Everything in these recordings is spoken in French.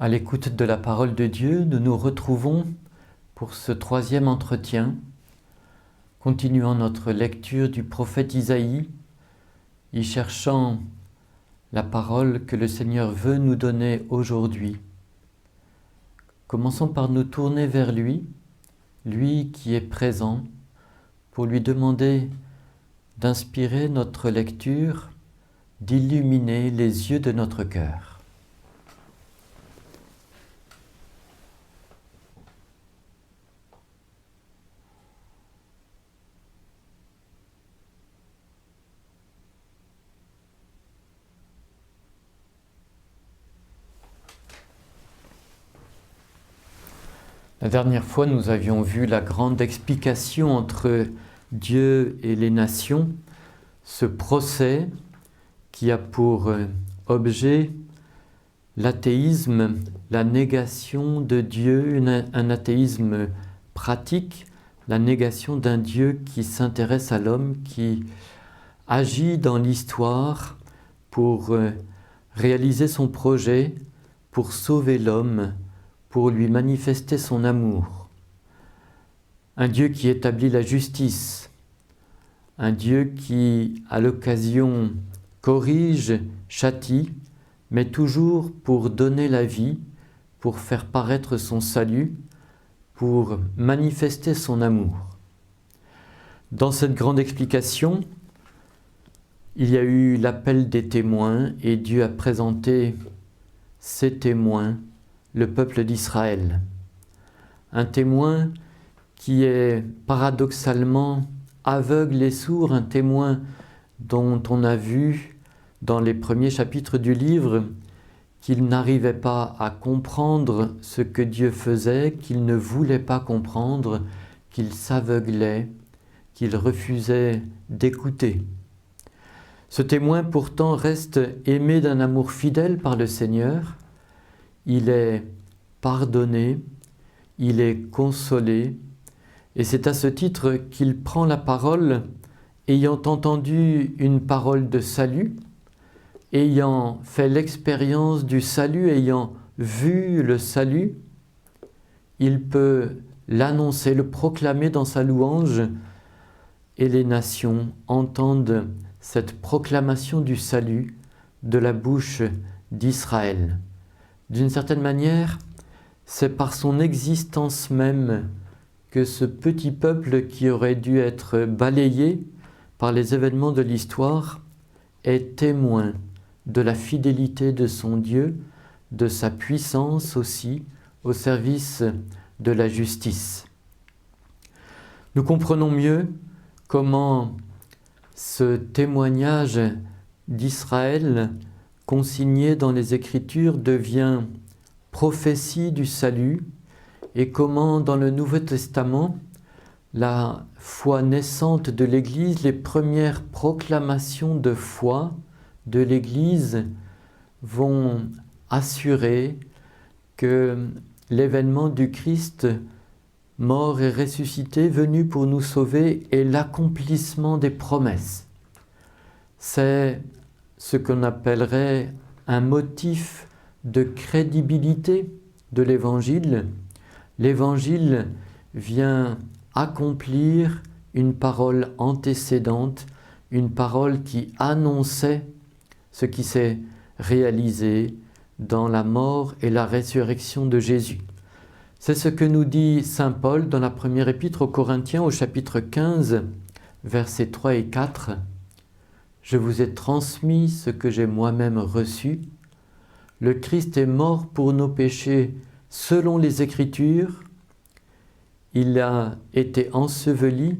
À l'écoute de la parole de Dieu, nous nous retrouvons pour ce troisième entretien, continuant notre lecture du prophète Isaïe, y cherchant la parole que le Seigneur veut nous donner aujourd'hui. Commençons par nous tourner vers lui, lui qui est présent, pour lui demander d'inspirer notre lecture, d'illuminer les yeux de notre cœur. La dernière fois, nous avions vu la grande explication entre Dieu et les nations, ce procès qui a pour objet l'athéisme, la négation de Dieu, un athéisme pratique, la négation d'un Dieu qui s'intéresse à l'homme, qui agit dans l'histoire pour réaliser son projet, pour sauver l'homme, pour lui manifester son amour. Un Dieu qui établit la justice, un Dieu qui, à l'occasion, corrige, châtie, mais toujours pour donner la vie, pour faire paraître son salut, pour manifester son amour. Dans cette grande explication, il y a eu l'appel des témoins et Dieu a présenté ces témoins, le peuple d'Israël. Un témoin qui est paradoxalement aveugle et sourd, un témoin dont on a vu dans les premiers chapitres du livre qu'il n'arrivait pas à comprendre ce que Dieu faisait, qu'il ne voulait pas comprendre, qu'il s'aveuglait, qu'il refusait d'écouter. Ce témoin pourtant reste aimé d'un amour fidèle par le Seigneur. Il est pardonné, il est consolé, et c'est à ce titre qu'il prend la parole, ayant entendu une parole de salut, ayant fait l'expérience du salut, ayant vu le salut, il peut l'annoncer, le proclamer dans sa louange, et les nations entendent cette proclamation du salut de la bouche d'Israël. D'une certaine manière, c'est par son existence même que ce petit peuple qui aurait dû être balayé par les événements de l'histoire est témoin de la fidélité de son Dieu, de sa puissance aussi au service de la justice. Nous comprenons mieux comment ce témoignage d'Israël consigné dans les Écritures devient prophétie du salut et comment dans le Nouveau Testament, la foi naissante de l'Église, les premières proclamations de foi de l'Église vont assurer que l'événement du Christ mort et ressuscité, venu pour nous sauver, est l'accomplissement des promesses. C'est ce qu'on appellerait un motif de crédibilité de l'Évangile. L'Évangile vient accomplir une parole antécédente, une parole qui annonçait ce qui s'est réalisé dans la mort et la résurrection de Jésus. C'est ce que nous dit saint Paul dans la première épître aux Corinthiens au chapitre 15, versets 3 et 4. « Je vous ai transmis ce que j'ai moi-même reçu. Le Christ est mort pour nos péchés selon les Écritures. Il a été enseveli,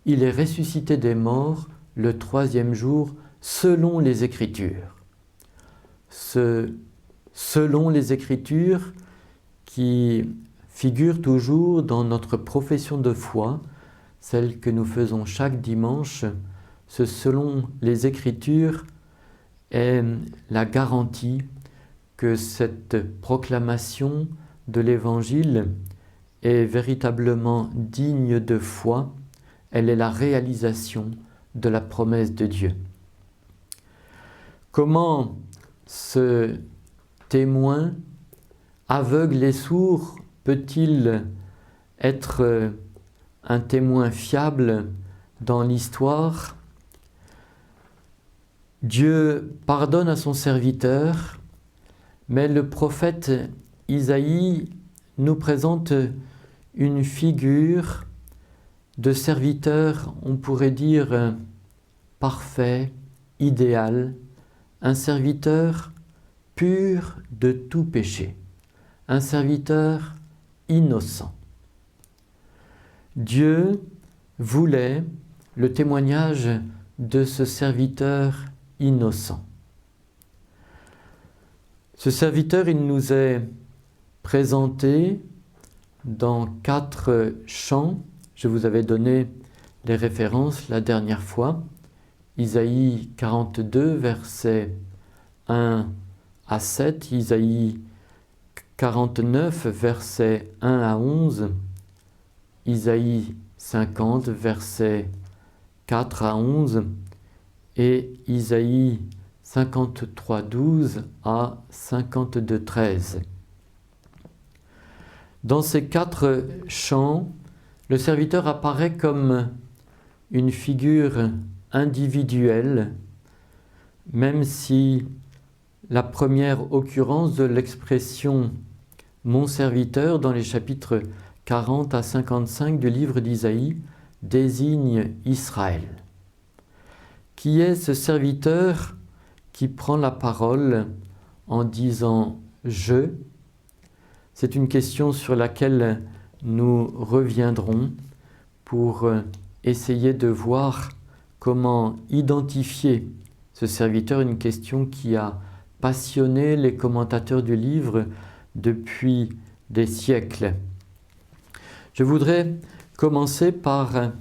il est ressuscité des morts le troisième jour selon les Écritures. » Ce « selon les Écritures » qui figure toujours dans notre profession de foi, celle que nous faisons chaque dimanche, ce selon les Écritures est la garantie que cette proclamation de l'Évangile est véritablement digne de foi, elle est la réalisation de la promesse de Dieu. Comment ce témoin aveugle et sourd peut-il être un témoin fiable dans l'histoire? Dieu pardonne à son serviteur, mais le prophète Isaïe nous présente une figure de serviteur, on pourrait dire parfait, idéal, un serviteur pur de tout péché, un serviteur innocent. Dieu voulait le témoignage de ce serviteur innocent. Ce serviteur, il nous est présenté dans 4 chants. Je vous avais donné les références la dernière fois. Isaïe 42, versets 1 à 7, Isaïe 49, versets 1 à 11, Isaïe 50, versets 4 à 11, et Isaïe 53, 12 à 52, 13. Dans ces 4 chants, le serviteur apparaît comme une figure individuelle, même si la première occurrence de l'expression « mon serviteur » dans les chapitres 40 à 55 du livre d'Isaïe désigne Israël. Qui est ce serviteur qui prend la parole en disant « je » ? C'est une question sur laquelle nous reviendrons pour essayer de voir comment identifier ce serviteur, une question qui a passionné les commentateurs du livre depuis des siècles. Je voudrais commencer par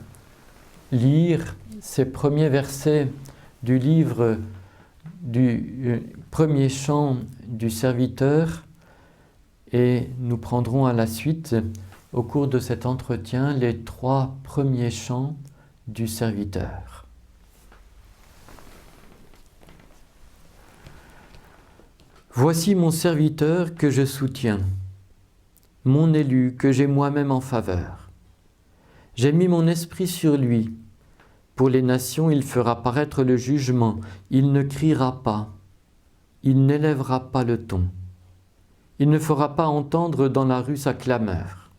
lire ces premiers versets du livre du premier chant du serviteur et nous prendrons à la suite, au cours de cet entretien, les 3 premiers chants du serviteur. Voici mon serviteur que je soutiens, mon élu que j'ai moi-même en faveur. J'ai mis mon esprit sur lui. Pour les nations, il fera paraître le jugement. Il ne criera pas. Il n'élèvera pas le ton. Il ne fera pas entendre dans la rue sa clameur.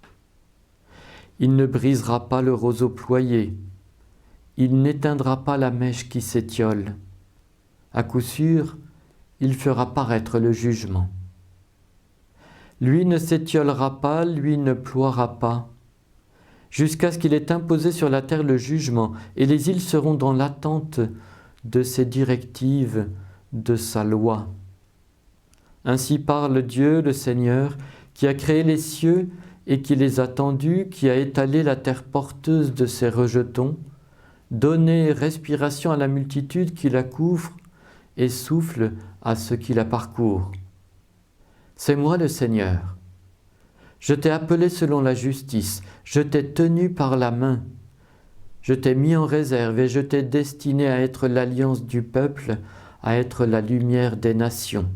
Il ne brisera pas le roseau ployé. Il n'éteindra pas la mèche qui s'étiole. À coup sûr, il fera paraître le jugement. Lui ne s'étiolera pas, lui ne ploiera pas, jusqu'à ce qu'il ait imposé sur la terre le jugement, et les îles seront dans l'attente de ses directives, de sa loi. Ainsi parle Dieu, le Seigneur, qui a créé les cieux et qui les a tendus, qui a étalé la terre porteuse de ses rejetons, donné respiration à la multitude qui la couvre et souffle à ceux qui la parcourent. C'est moi le Seigneur. Je t'ai appelé selon la justice, je t'ai tenu par la main, je t'ai mis en réserve et je t'ai destiné à être l'alliance du peuple, à être la lumière des nations,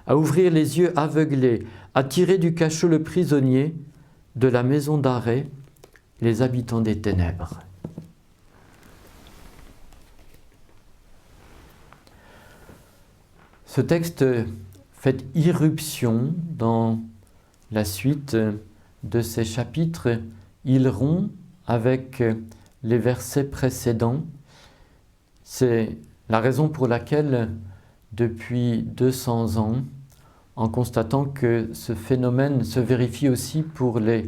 à ouvrir les yeux aveuglés, à tirer du cachot le prisonnier, de la maison d'arrêt les habitants des ténèbres. Ce texte fait irruption dans la suite de ces chapitres. Il rompt avec les versets précédents. C'est la raison pour laquelle, depuis 200 ans, en constatant que ce phénomène se vérifie aussi pour les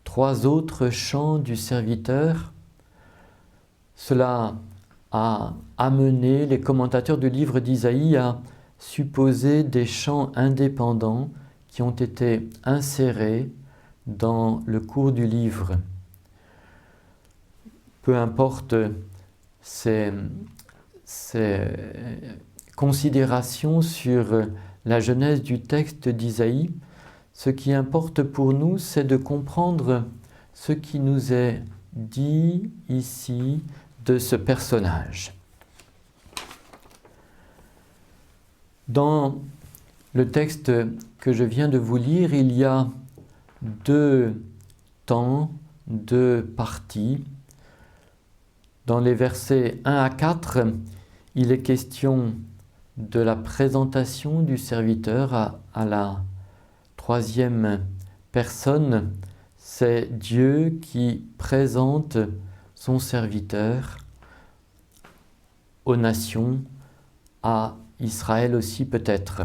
3 autres chants du serviteur, cela a amené les commentateurs du livre d'Isaïe à supposer des chants indépendants qui ont été insérés dans le cours du livre. Peu importe ces considérations sur la genèse du texte d'Isaïe, ce qui importe pour nous, c'est de comprendre ce qui nous est dit ici de ce personnage. Dans le texte que je viens de vous lire, il y a deux temps, deux parties. Dans les versets 1 à 4, il est question de la présentation du serviteur à la troisième personne. C'est Dieu qui présente son serviteur aux nations, à Israël aussi peut-être.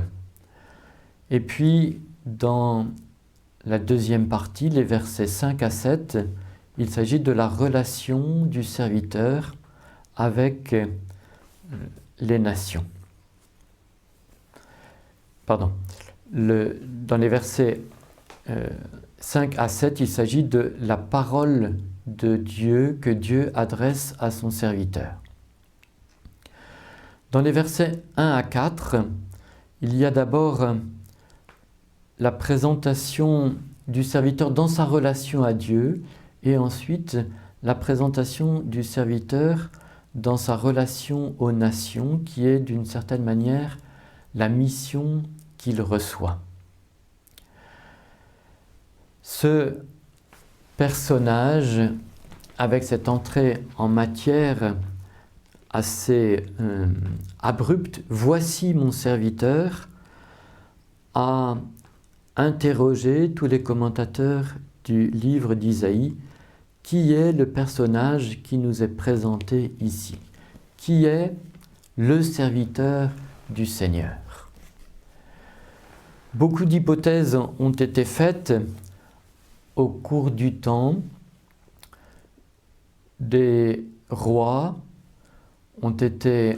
Et puis, dans la deuxième partie, les versets 5 à 7, il s'agit de la relation du serviteur avec les nations. Pardon. Dans les versets 5 à 7, il s'agit de la parole de Dieu que Dieu adresse à son serviteur. Dans les versets 1 à 4, il y a d'abord la présentation du serviteur dans sa relation à Dieu et ensuite la présentation du serviteur dans sa relation aux nations qui est d'une certaine manière la mission qu'il reçoit. Ce personnage, avec cette entrée en matière assez abrupte, « Voici mon serviteur », a interrogé tous les commentateurs du livre d'Isaïe. Qui est le personnage qui nous est présenté ici? Qui est le serviteur du Seigneur? Beaucoup d'hypothèses ont été faites au cours du temps. Des rois ont été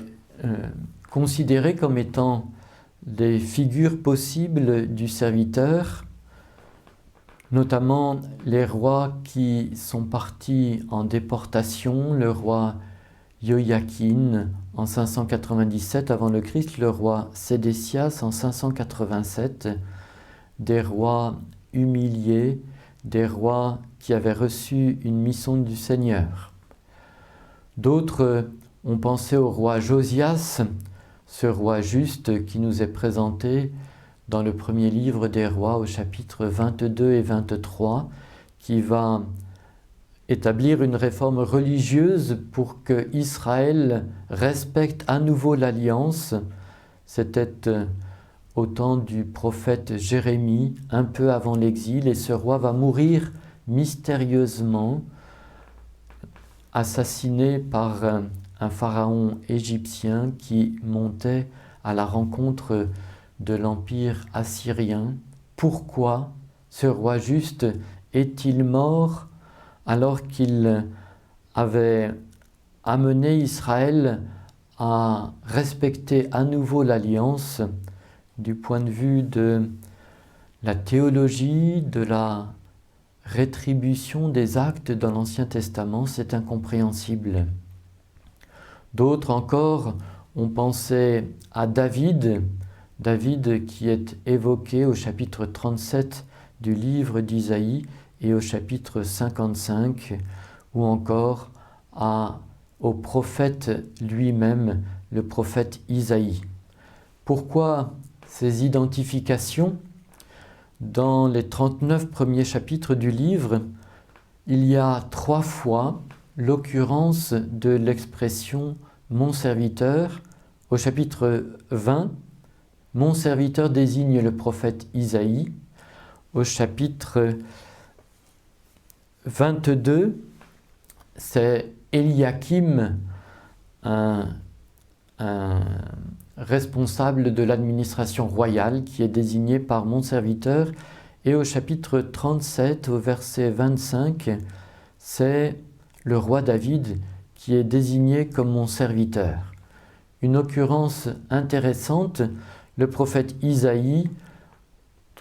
considérés comme étant des figures possibles du serviteur, notamment les rois qui sont partis en déportation, le roi Joachim en 597 avant le Christ, le roi Sédécias en 587, des rois humiliés, des rois qui avaient reçu une mission du Seigneur. D'autres ont pensé au roi Josias, ce roi juste qui nous est présenté dans le premier livre des rois au chapitre 22 et 23, qui va établir une réforme religieuse pour que Israël respecte à nouveau l'alliance. C'était au temps du prophète Jérémie, un peu avant l'exil, et ce roi va mourir mystérieusement, assassiné par un pharaon égyptien qui montait à la rencontre de l'empire assyrien. Pourquoi ce roi juste est-il mort alors qu'il avait amené Israël à respecter à nouveau l'alliance? Du point de vue de la théologie, de la rétribution des actes dans l'Ancien Testament, c'est incompréhensible. D'autres encore ont pensé à David qui est évoqué au chapitre 37 du livre d'Isaïe et au chapitre 55, ou encore au prophète lui-même, le prophète Isaïe. Pourquoi ces identifications? Dans les 39 premiers chapitres du livre, il y a 3 fois l'occurrence de l'expression « mon serviteur ». Au chapitre 20, « mon serviteur » désigne le prophète Isaïe. Au chapitre 22, c'est Eliakim, un responsable de l'administration royale qui est désigné par mon serviteur. Et au chapitre 37, au verset 25, c'est le roi David qui est désigné comme mon serviteur. Une occurrence intéressante, le prophète Isaïe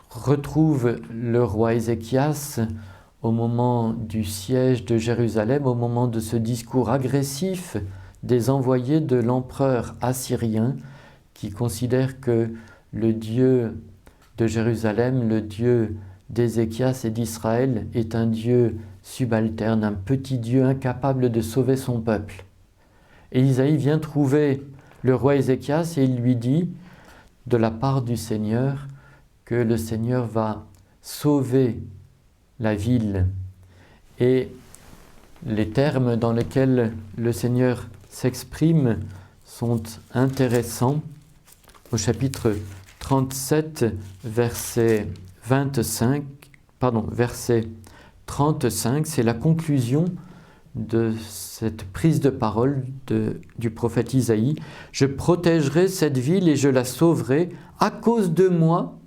retrouve le roi Ézéchias au moment du siège de Jérusalem, au moment de ce discours agressif des envoyés de l'empereur assyrien qui considère que le Dieu de Jérusalem, le Dieu d'Ézéchias et d'Israël est un Dieu subalterne, un petit Dieu incapable de sauver son peuple. Et Isaïe vient trouver le roi Ézéchias et il lui dit de la part du Seigneur que le Seigneur va sauver la ville. Et les termes dans lesquels le Seigneur s'exprime sont intéressants. Au chapitre 37, verset 35, c'est la conclusion de cette prise de parole du prophète Isaïe. « Je protégerai cette ville et je la sauverai à cause de moi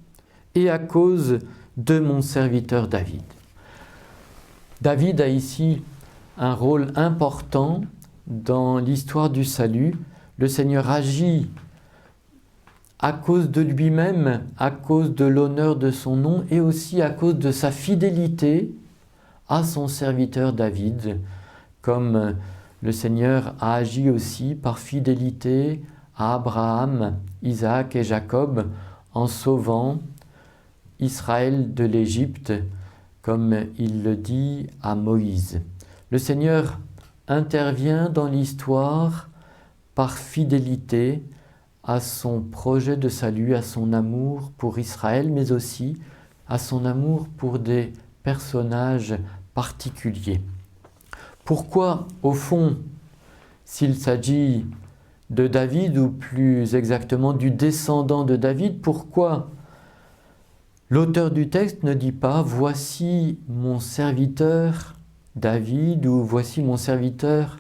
et à cause de mon serviteur David. » David a ici un rôle important dans l'histoire du salut. Le Seigneur agit à cause de lui-même, à cause de l'honneur de son nom et aussi à cause de sa fidélité à son serviteur David, comme le Seigneur a agi aussi par fidélité à Abraham, Isaac et Jacob en sauvant Israël de l'Égypte, comme il le dit à Moïse. Le Seigneur intervient dans l'histoire par fidélité à son projet de salut, à son amour pour Israël, mais aussi à son amour pour des personnages particuliers. Pourquoi, au fond, s'il s'agit de David, ou plus exactement du descendant de David, pourquoi l'auteur du texte ne dit pas « Voici mon serviteur David » ou « Voici mon serviteur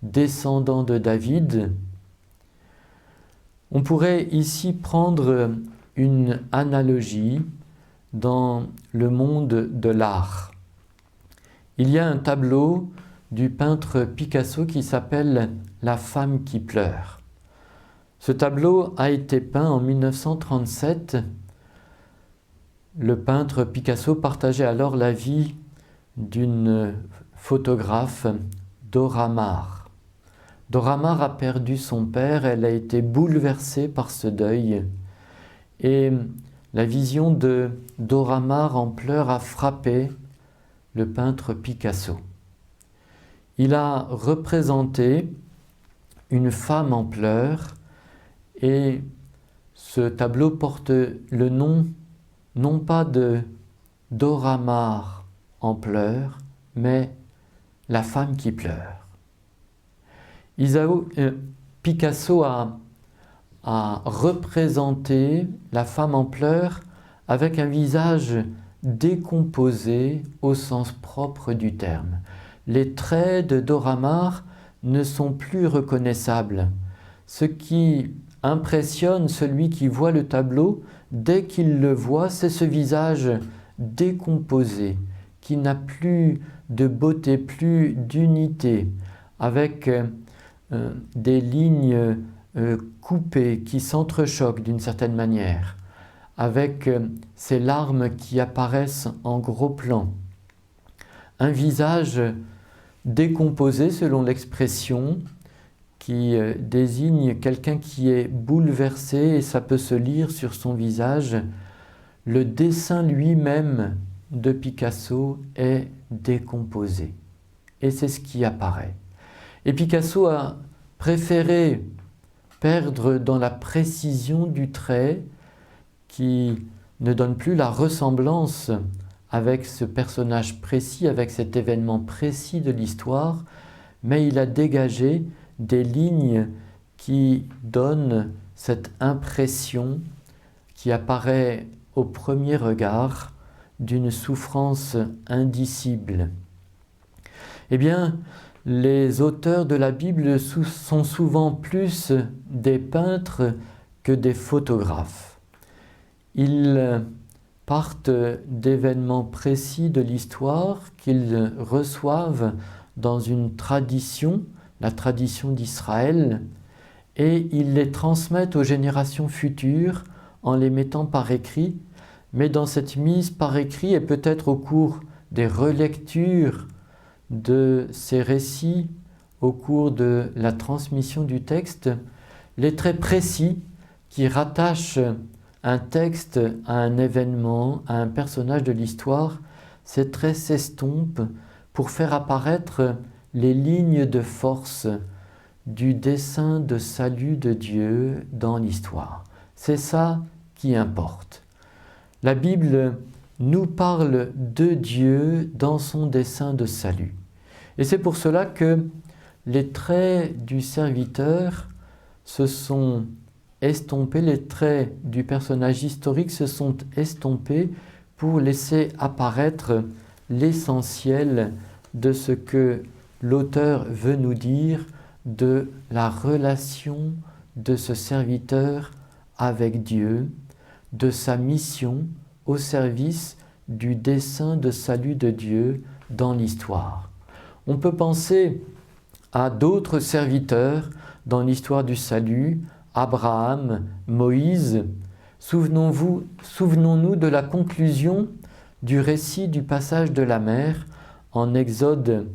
descendant de David ». On pourrait ici prendre une analogie dans le monde de l'art. Il y a un tableau du peintre Picasso qui s'appelle « La femme qui pleure ». Ce tableau a été peint en 1937. Le peintre Picasso partageait alors la vie d'une photographe, Dora Maar. Dora Maar a perdu son père, elle a été bouleversée par ce deuil. Et la vision de Dora Maar en pleurs a frappé le peintre Picasso. Il a représenté une femme en pleurs et ce tableau porte le nom non pas de Dora Maar en pleurs, mais la femme qui pleure. Picasso a représenté la femme en pleurs avec un visage décomposé au sens propre du terme. Les traits de Dora Maar ne sont plus reconnaissables. Ce qui impressionne celui qui voit le tableau, dès qu'il le voit, c'est ce visage décomposé, qui n'a plus de beauté, plus d'unité, avec des lignes coupées qui s'entrechoquent d'une certaine manière, avec ces larmes qui apparaissent en gros plan. Un visage décomposé selon l'expression qui désigne quelqu'un qui est bouleversé, et ça peut se lire sur son visage. Le dessin lui-même de Picasso est décomposé. Et c'est ce qui apparaît. Et Picasso a préféré perdre dans la précision du trait qui ne donne plus la ressemblance avec ce personnage précis, avec cet événement précis de l'histoire, mais il a dégagé des lignes qui donnent cette impression qui apparaît au premier regard d'une souffrance indicible. Eh bien, les auteurs de la Bible sont souvent plus des peintres que des photographes. Ils partent d'événements précis de l'histoire qu'ils reçoivent dans une tradition, la tradition d'Israël, et ils les transmettent aux générations futures en les mettant par écrit, mais dans cette mise par écrit et peut-être au cours des relectures de ces récits, au cours de la transmission du texte, les traits précis qui rattachent un texte à un événement, à un personnage de l'histoire, ces traits s'estompent pour faire apparaître les lignes de force du dessein de salut de Dieu dans l'histoire. C'est ça qui importe. La Bible nous parle de Dieu dans son dessein de salut. Et c'est pour cela que les traits du serviteur se sont estompés, les traits du personnage historique se sont estompés pour laisser apparaître l'essentiel de ce que l'auteur veut nous dire de la relation de ce serviteur avec Dieu, de sa mission au service du dessein de salut de Dieu dans l'histoire. On peut penser à d'autres serviteurs dans l'histoire du salut, Abraham, Moïse. Souvenons-nous de la conclusion du récit du passage de la mer en Exode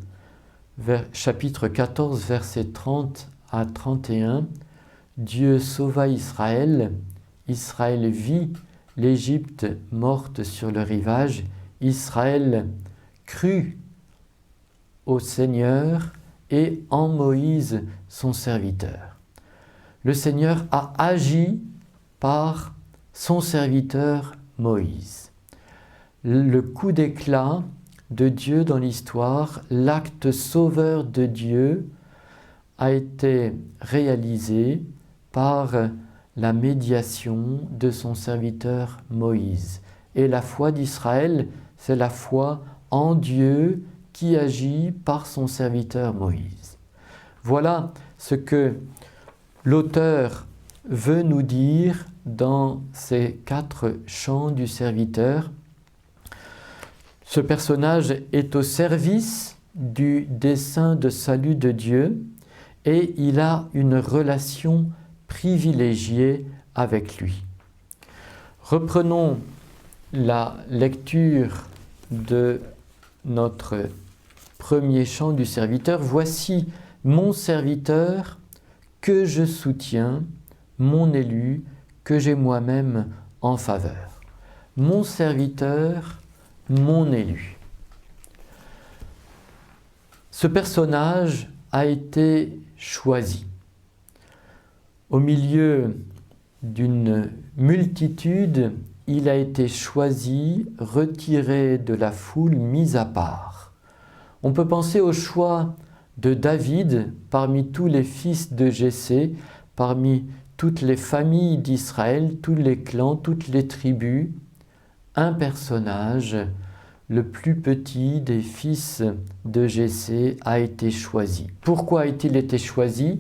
chapitre 14, versets 30 à 31. Dieu sauva Israël, Israël vit l'Égypte morte sur le rivage, Israël crut au Seigneur et en Moïse son serviteur. Le Seigneur a agi par son serviteur Moïse. Le coup d'éclat de Dieu dans l'histoire, l'acte sauveur de Dieu a été réalisé par la médiation de son serviteur Moïse. Et la foi d'Israël, c'est la foi en Dieu qui agit par son serviteur Moïse. Voilà ce que l'auteur veut nous dire dans ces 4 chants du serviteur. Ce personnage est au service du dessein de salut de Dieu et il a une relation privilégiée avec lui. Reprenons la lecture de notre premier chant du serviteur. Voici mon serviteur que je soutiens, mon élu que j'ai moi-même en faveur. Mon serviteur, mon élu. Ce personnage a été choisi. Au milieu d'une multitude, il a été choisi, retiré de la foule, mis à part. On peut penser au choix de David parmi tous les fils de Jessé, parmi toutes les familles d'Israël, tous les clans, toutes les tribus, un personnage, le plus petit des fils de Jessé, a été choisi. Pourquoi a-t-il été choisi ?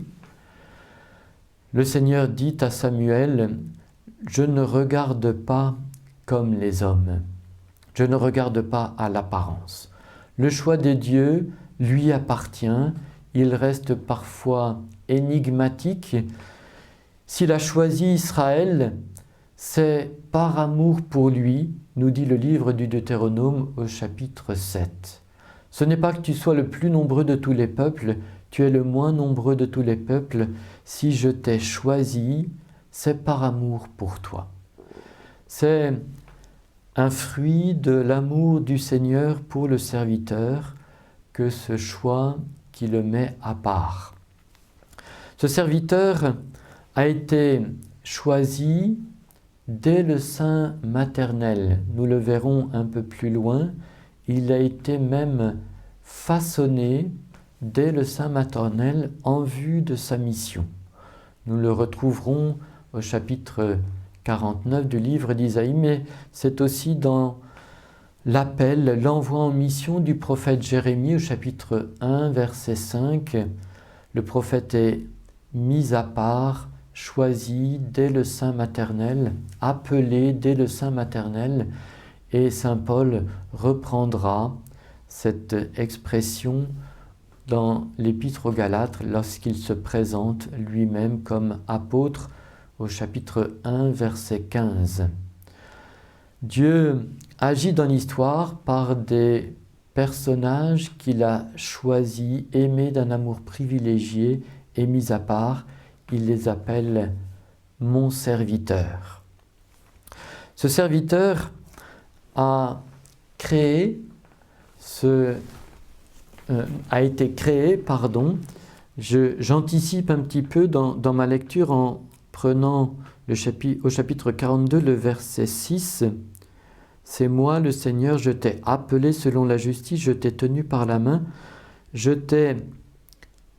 Le Seigneur dit à Samuel, « Je ne regarde pas comme les hommes, je ne regarde pas à l'apparence. Le choix de Dieu lui appartient, il reste parfois énigmatique. S'il a choisi Israël, c'est par amour pour lui, nous dit le livre du Deutéronome au chapitre 7. Ce n'est pas que tu sois le plus nombreux de tous les peuples, tu es le moins nombreux de tous les peuples. Si je t'ai choisi, c'est par amour pour toi. » C'est un fruit de l'amour du Seigneur pour le serviteur que ce choix qui le met à part. Ce serviteur a été choisi dès le sein maternel. Nous le verrons un peu plus loin. Il a été même façonné dès le sein maternel en vue de sa mission. Nous le retrouverons au chapitre 49 du livre d'Isaïe, mais c'est aussi dans l'appel, l'envoi en mission du prophète Jérémie au chapitre 1, verset 5. Le prophète est mis à part, choisi dès le sein maternel, appelé dès le sein maternel, et saint Paul reprendra cette expression dans l'Épître aux Galates lorsqu'il se présente lui-même comme apôtre au chapitre 1, verset 15. Dieu agit dans l'histoire par des personnages qu'il a choisis, aimés d'un amour privilégié et mis à part. Il les appelle « mon serviteur ». Ce serviteur a été créé, j'anticipe un petit peu dans ma lecture en prenant au chapitre 42, le verset 6, « C'est moi, le Seigneur, je t'ai appelé selon la justice, je t'ai tenu par la main, je t'ai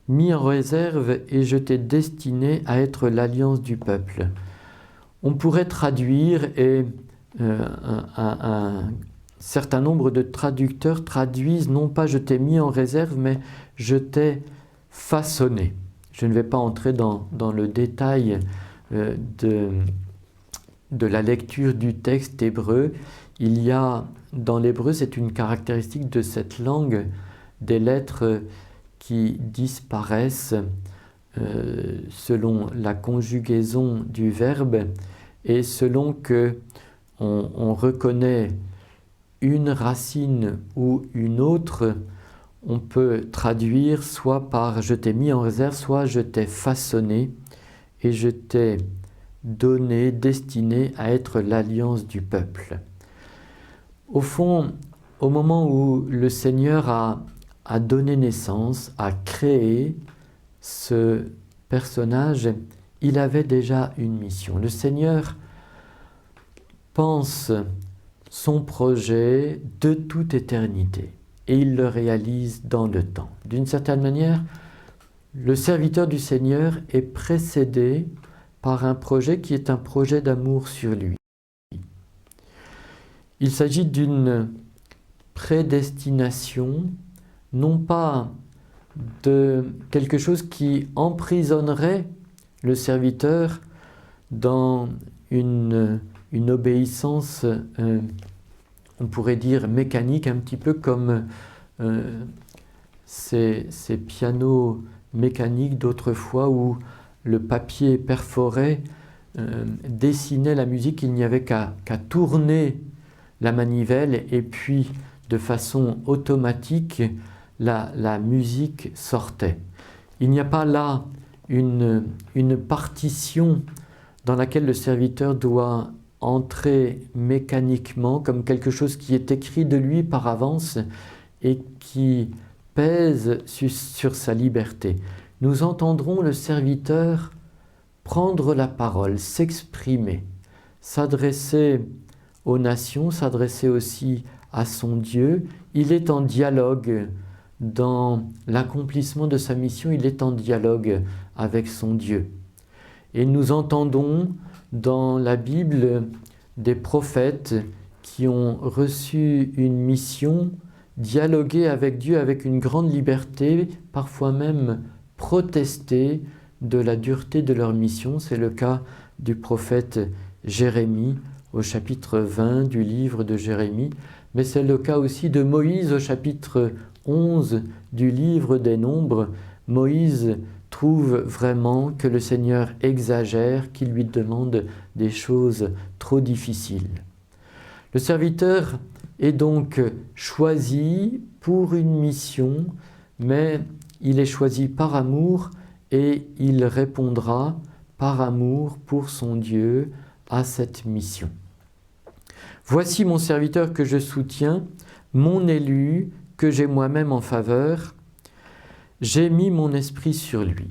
mis en réserve et je t'ai destiné à être l'alliance du peuple. » On pourrait traduire, et un certain nombre de traducteurs traduisent non pas « je t'ai mis en réserve », mais « je t'ai façonné ». Je ne vais pas entrer dans le détail de la lecture du texte hébreu. Il y a, dans l'hébreu, c'est une caractéristique de cette langue, des lettres qui disparaissent selon la conjugaison du verbe et selon que on reconnaît une racine ou une autre, on peut traduire soit par « je t'ai mis en réserve », soit « je t'ai façonné et je t'ai donné, destiné à être l'alliance du peuple ». Au fond, au moment où le Seigneur a donné naissance, a créé ce personnage, il avait déjà une mission. Le Seigneur pense son projet de toute éternité et il le réalise dans le temps. D'une certaine manière, le serviteur du Seigneur est précédé par un projet qui est un projet d'amour sur lui. Il s'agit d'une prédestination, non pas de quelque chose qui emprisonnerait le serviteur dans une obéissance, on pourrait dire mécanique, un petit peu comme ces pianos mécaniques d'autrefois où le papier perforé dessinait la musique, il n'y avait qu'à tourner la manivelle et puis de façon automatique la musique sortait. Il n'y a pas là une partition dans laquelle le serviteur doit entrer mécaniquement comme quelque chose qui est écrit de lui par avance et qui pèse sur sa liberté. Nous entendrons le serviteur prendre la parole, s'exprimer, s'adresser aux nations, s'adresser aussi à son Dieu. Il est en dialogue dans l'accomplissement de sa mission, il est en dialogue avec son Dieu. Et nous entendons dans la Bible des prophètes qui ont reçu une mission, dialoguer avec Dieu avec une grande liberté, parfois même protester de la dureté de leur mission. C'est le cas du prophète Jérémie au chapitre 20 du livre de Jérémie, mais c'est le cas aussi de Moïse au chapitre 11 du livre des Nombres. Moïse trouve vraiment que le Seigneur exagère, qu'il lui demande des choses trop difficiles. Le serviteur est donc choisi pour une mission, mais il est choisi par amour et il répondra par amour pour son Dieu à cette mission. Voici mon serviteur que je soutiens, mon élu que j'ai moi-même en faveur. J'ai mis mon esprit sur lui.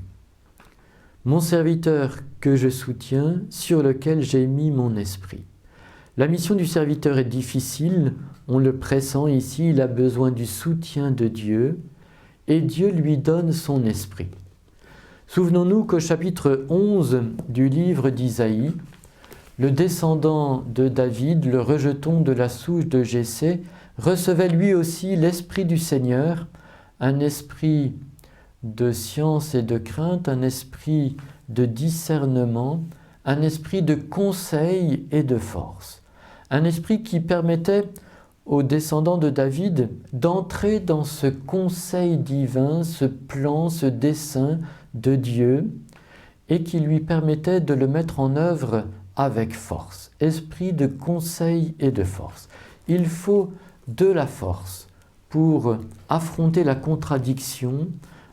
Mon serviteur que je soutiens, sur lequel j'ai mis mon esprit. La mission du serviteur est difficile, on le pressent ici, il a besoin du soutien de Dieu et Dieu lui donne son esprit. Souvenons-nous qu'au chapitre 11 du livre d'Isaïe, le descendant de David, le rejeton de la souche de Jessé, recevait lui aussi l'esprit du Seigneur, un esprit de science et de crainte, un esprit de discernement, un esprit de conseil et de force. Un esprit qui permettait aux descendants de David d'entrer dans ce conseil divin, ce plan, ce dessein de Dieu, et qui lui permettait de le mettre en œuvre avec force. Esprit de conseil et de force. Il faut de la force pour affronter la contradiction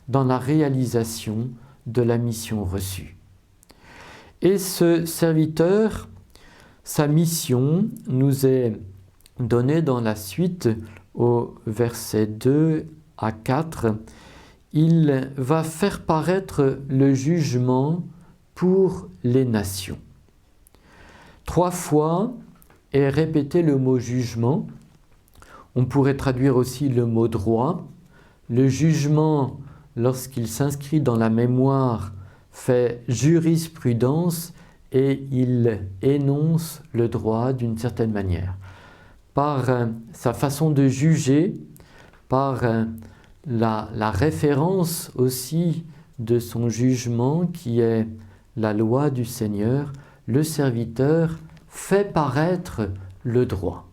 dans la réalisation de la mission reçue. Et ce serviteur, sa mission nous est donnée dans la suite au verset 2 à 4. Il va faire paraître le jugement pour les nations. 3 fois est répété le mot jugement. On pourrait traduire aussi le mot droit. Le jugement, lorsqu'il s'inscrit dans la mémoire, fait jurisprudence et il énonce le droit d'une certaine manière. Par sa façon de juger, par la référence aussi de son jugement qui est la loi du Seigneur, le serviteur fait paraître le droit.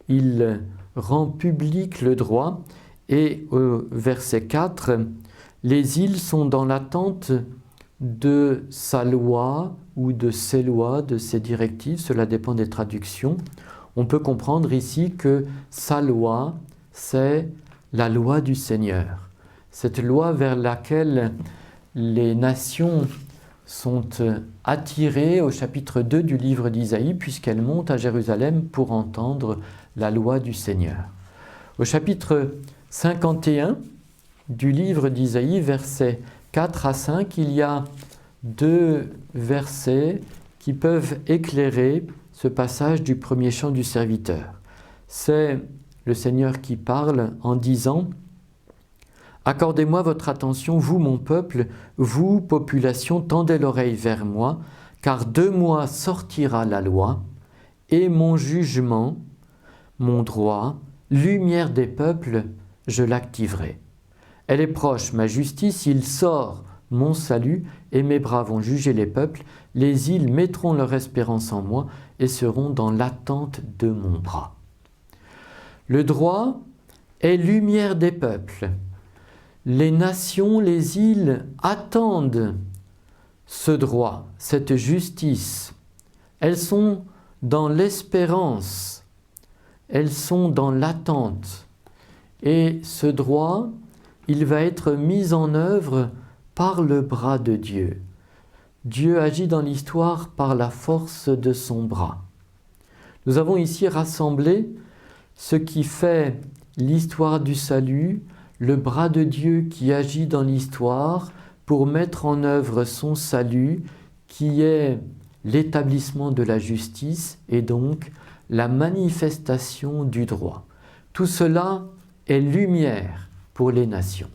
Il rend public le droit et au verset 4, les îles sont dans l'attente de sa loi ou de ses lois, de ses directives, cela dépend des traductions. On peut comprendre ici que sa loi, c'est la loi du Seigneur. Cette loi vers laquelle les nations sont attirées au chapitre 2 du livre d'Isaïe, puisqu'elles montent à Jérusalem pour entendre la loi du Seigneur. Au chapitre 51 du livre d'Isaïe, versets 4 à 5, il y a 2 versets qui peuvent éclairer ce passage du premier chant du serviteur. C'est le Seigneur qui parle en disant « Accordez-moi votre attention, vous mon peuple, vous, population, tendez l'oreille vers moi, car de moi sortira la loi, et mon jugement, mon droit, lumière des peuples, je l'activerai. Elle est proche, ma justice, il sort mon salut, et mes bras vont juger les peuples, les îles mettront leur espérance en moi et seront dans l'attente de mon bras. » Le droit est lumière des peuples. Les nations, les îles attendent ce droit, cette justice. Elles sont dans l'espérance, elles sont dans l'attente. Et ce droit, il va être mis en œuvre par le bras de Dieu. Dieu agit dans l'histoire par la force de son bras. Nous avons ici rassemblé ce qui fait l'histoire du salut, le bras de Dieu qui agit dans l'histoire pour mettre en œuvre son salut, qui est l'établissement de la justice et donc la manifestation du droit. Tout cela est lumière pour les nations.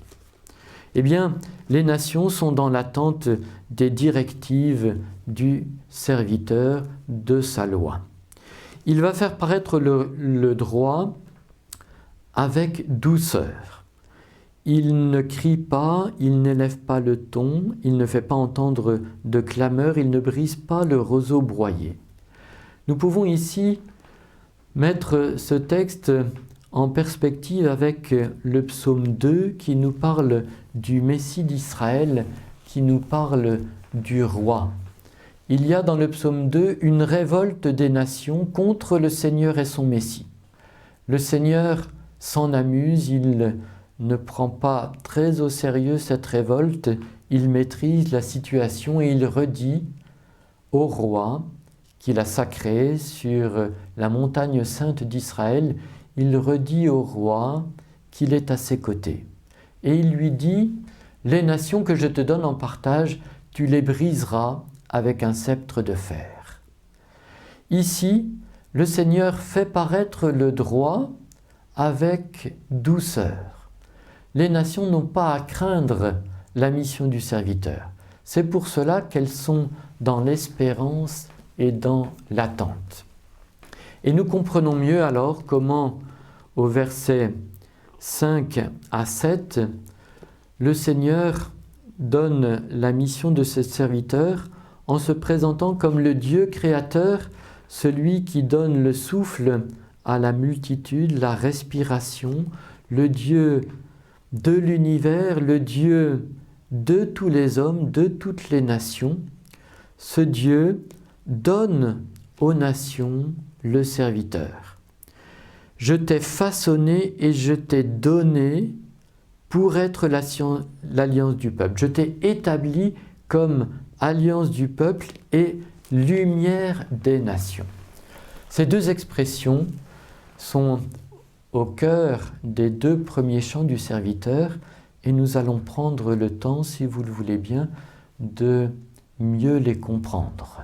Eh bien, les nations sont dans l'attente des directives du serviteur, de sa loi. Il va faire paraître le droit avec douceur. Il ne crie pas, il n'élève pas le ton, il ne fait pas entendre de clameur, il ne brise pas le roseau broyé. Nous pouvons ici mettre ce texte en perspective avec le psaume 2 qui nous parle du Messie d'Israël, qui nous parle du roi. Il y a dans le psaume 2 une révolte des nations contre le Seigneur et son Messie. Le Seigneur s'en amuse, il ne prend pas très au sérieux cette révolte, il maîtrise la situation et il redit au roi qu'il a sacré sur la montagne sainte d'Israël, il redit au roi qu'il est à ses côtés. Et il lui dit, les nations que je te donne en partage, tu les briseras avec un sceptre de fer. Ici, le Seigneur fait paraître le droit avec douceur. Les nations n'ont pas à craindre la mission du serviteur. C'est pour cela qu'elles sont dans l'espérance et dans l'attente. Et nous comprenons mieux alors comment, au verset 5 à 7, le Seigneur donne la mission de ses serviteurs en se présentant comme le Dieu créateur, celui qui donne le souffle à la multitude, la respiration, le Dieu de l'univers, le Dieu de tous les hommes, de toutes les nations. Ce Dieu donne aux nations le serviteur. Je t'ai façonné et je t'ai donné pour être l'alliance du peuple. Je t'ai établi comme alliance du peuple et lumière des nations. Ces deux expressions sont au cœur des 2 premiers chants du serviteur et nous allons prendre le temps, si vous le voulez bien, de mieux les comprendre.